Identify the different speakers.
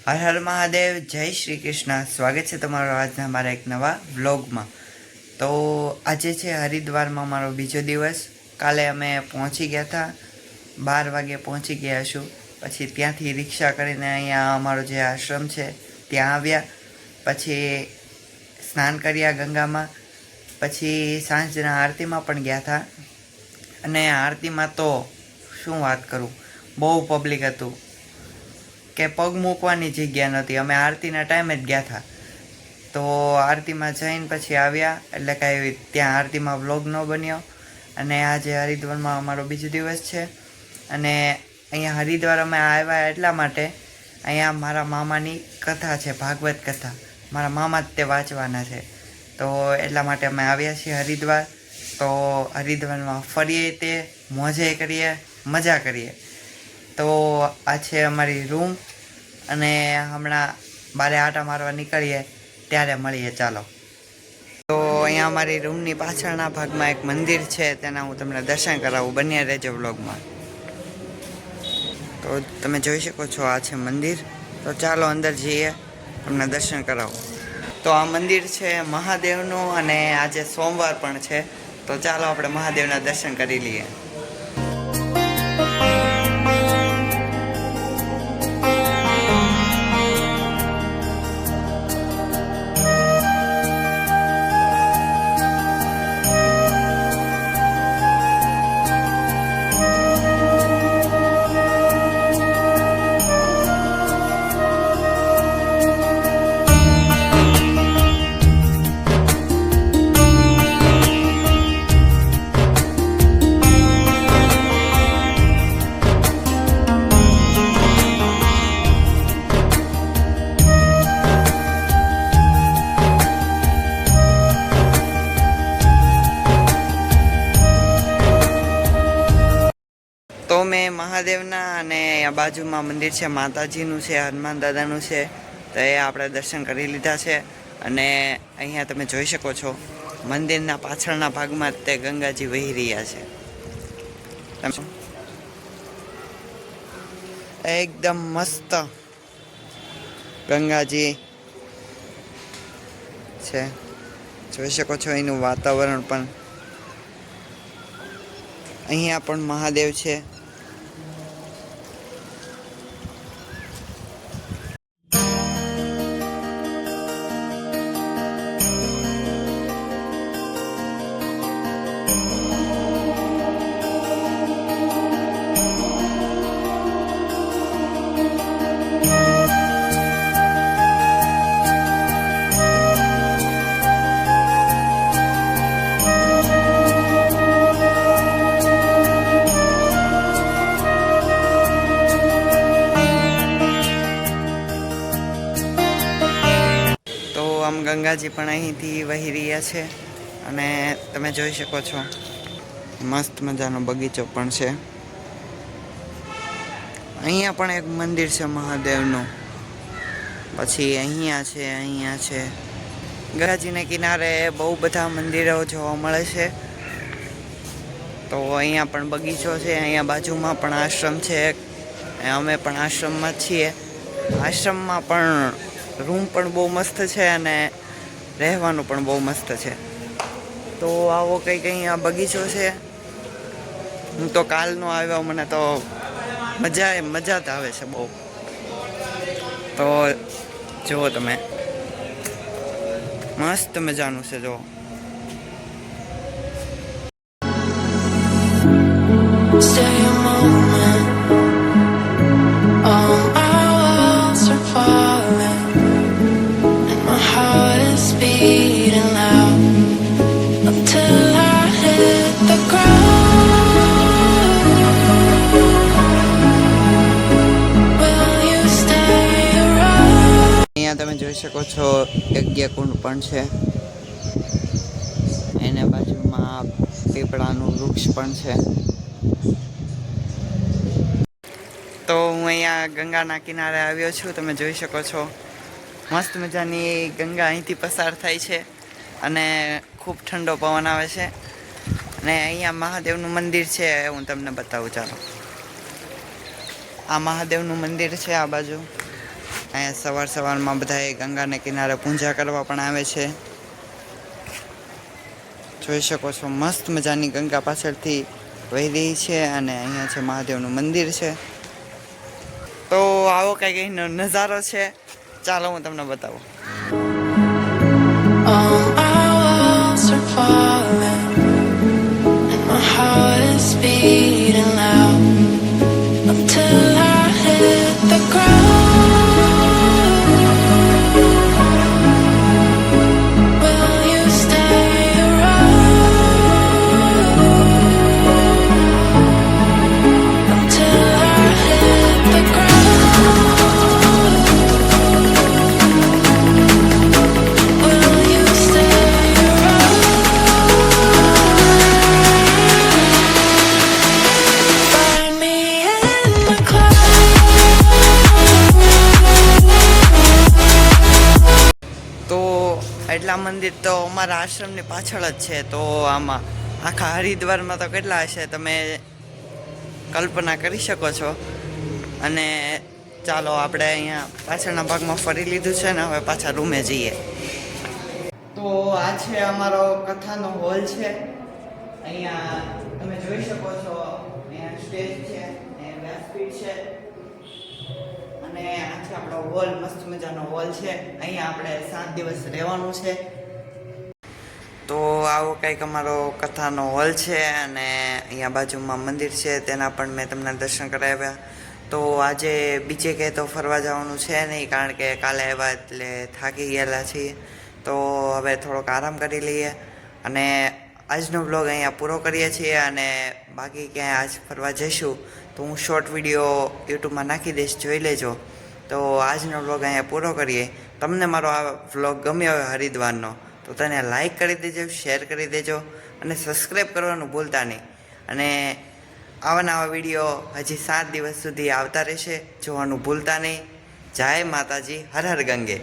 Speaker 1: હર હર મહાદેવ, જય શ્રી કૃષ્ણ। સ્વાગત છે તમારો આજના મારા એક નવા વ્લોગમાં। તો આજે છે હરિદ્વારમાં મારો બીજો દિવસ। કાલે અમે પહોંચી ગયા હતા, 12 વાગે પહોંચી ગયા છું। પછી ત્યાંથી રિક્ષા કરીને અહીંયા અમારો જે આશ્રમ છે ત્યાં આવ્યા। પછી સ્નાન કર્યા ગંગામાં। પછી સાંજના આરતીમાં પણ ગયા હતા। અને આરતીમાં તો શું વાત કરું, બહુ પબ્લિક હતું કે પગ મૂકવાની જગ્યા નહોતી। અમે આરતીના ટાઈમે જ ગયા હતા। તો આરતીમાં જઈને પછી આવ્યા, એટલે કાંઈ ત્યાં આરતીમાં વ્લોગ ન બન્યો। અને આજે હરિદ્વારમાં અમારો બીજો દિવસ છે। અને અહીંયા હરિદ્વાર અમે આવ્યા એટલા માટે, અહીંયા મારા મામાની કથા છે, ભાગવત કથા। મારા મામા જ તે વાંચવાના છે, તો એટલા માટે અમે આવ્યા છીએ હરિદ્વાર। તો હરિદ્વારમાં ફરીએ, તે મોજે કરીએ, મજા કરીએ। તો આ છે અમારી રૂમ, અને હમણાં બારે આટા મારવા નીકળીએ ત્યારે મળીએ, ચાલો। તો અહીંયા અમારી રૂમની પાછળના ભાગમાં એક મંદિર છે, તેના હું તમને દર્શન કરાવું, બન્યા રહેજો વ્લોગમાં। તો તમે જોઈ શકો છો, આ છે મંદિર। તો ચાલો અંદર જઈએ, તમને દર્શન કરાવું। તો આ મંદિર છે મહાદેવનું, અને આજે સોમવાર પણ છે, તો ચાલો આપણે મહાદેવના દર્શન કરી લઈએ। તો મેં મહાદેવના, અને આ બાજુમાં મંદિર છે માતાજીનું છે, હનુમાન દાદાનું છે, તો એ આપણે દર્શન કરી લીધા છે। અને અહીંયા તમે જોઈ શકો છો, મંદિરના પાછળના ભાગમાં તે ગંગાજી વહી રહ્યા છે। એકદમ મસ્ત ગંગાજી છે, જોઈ શકો છો। એનું વાતાવરણ પણ, અહીંયા પણ મહાદેવ છે। આમ ગંગાજી પણ અહીંથી વહી રહ્યા છે, અને તમે જોઈ શકો છો, મસ્ત મજાનો બગીચો પણ છે। અહીંયા પણ એક મંદિર છે મહાદેવનું, પછી અહીંયા છે। ગંગાજીના કિનારે બહુ બધા મંદિરો જોવા મળે છે। તો અહીંયા પણ બગીચો છે, અહીંયા બાજુમાં પણ આશ્રમ છે, અમે પણ આશ્રમમાં જ છીએ। આશ્રમમાં પણ રૂમ પણ બહુ મસ્ત છે, અને રહેવાનું પણ બહુ મસ્ત છે। તો આવો કંઈક અહીંયા બગીચો છે। હું તો કાલનો આવ્યો, મને તો મજા જ આવે છે બહુ। તો જુઓ તમે, મસ્ત મજાનું છે, જુઓ। તમે જોઈ શકો છો, યજ્ઞકુંડ પણ છે, એના બાજુમાં પીપળાનું વૃક્ષ પણ છે। તો હું અહીંયા ગંગાના કિનારે આવ્યો છું, તમે જોઈ શકો છો, મસ્ત મજાની ગંગા અહીંથી પસાર થાય છે, અને ખૂબ ઠંડો પવન આવે છે। અને અહીંયા મહાદેવનું મંદિર છે, હું તમને બતાવું, ચાલો। આ મહાદેવનું મંદિર છે, આ બાજુ અહીંયા સવારમાં બધાએ ગંગાને કિનારે પૂજા કરવા પણ આવે છે. જોઈ શકો છો મસ્ત મજાની ગંગા પાછળથી વહી રહી છે અને અહીંયા છે મહાદેવનું મંદિર છે. તો આવો કંઈક અહીંનો નજારો છે. ચાલો હું તમને બતાવું.
Speaker 2: All our walls are falling, and my heart is beating loud until I hit the ground. Will you stay around until I hit the ground? Will you stay around? Find me in the clouds.
Speaker 1: તો એટલા મંદિર તો અમારા આશ્રમની પાછળ જ છે. તો આમાં આખા હરિદ્વારમાં તો કેટલા હશે તમે કલ્પના કરી શકો છો. અને ચાલો આપણે અહીંયા પાછળના ભાગમાં ફરી લીધું છે ને હવે પાછા રૂમે જઈએ. તો આ છે અમારો કથાનો હોલ છે. અહીંયા તમે જોઈ શકો છો અહીંયા સ્ટેજ છે, અહીંયા વ્યાસપીઠ છે અને આ છે આપણો હોલ. મસ્ત મજાનો હોલ છે. અહીંયા આપણે 7 દિવસ રહેવાનું છે. તો આવો કંઈક અમારો કથાનો હોલ છે અને અહીંયા બાજુમાં મંદિર છે, તેના પણ મેં તમને દર્શન કરાવ્યા. તો આજે બીજે ક્યાંય તો ફરવા જવાનું છે નહીં, કારણ કે કાલે આવ્યા એટલે થાકી ગયેલા છીએ. તો હવે થોડોક આરામ કરી લઈએ અને આજનો બ્લોગ અહીંયા પૂરો કરીએ છીએ. અને બાકી ક્યાંય આજ ફરવા જઈશું તો હું શોર્ટ વિડીયો યુટ્યુબમાં નાખી દઈશ, જોઈ લેજો. તો આજનો બ્લોગ અહીંયા પૂરો કરીએ. તમને મારો આ વ્લોગ ગમ્યો હોય હરિદ્વારનો તો તેને લાઈક કરી દેજો, શેર કરી દેજો અને સબસ્ક્રાઈબ કરવાનું ભૂલતા નહીં. અને આવા નવા વિડીયો હજી 7 દિવસ સુધી આવતા રહેશે, જોવાનું ભૂલતા નહીં. જય માતાજી, હર હર ગંગે.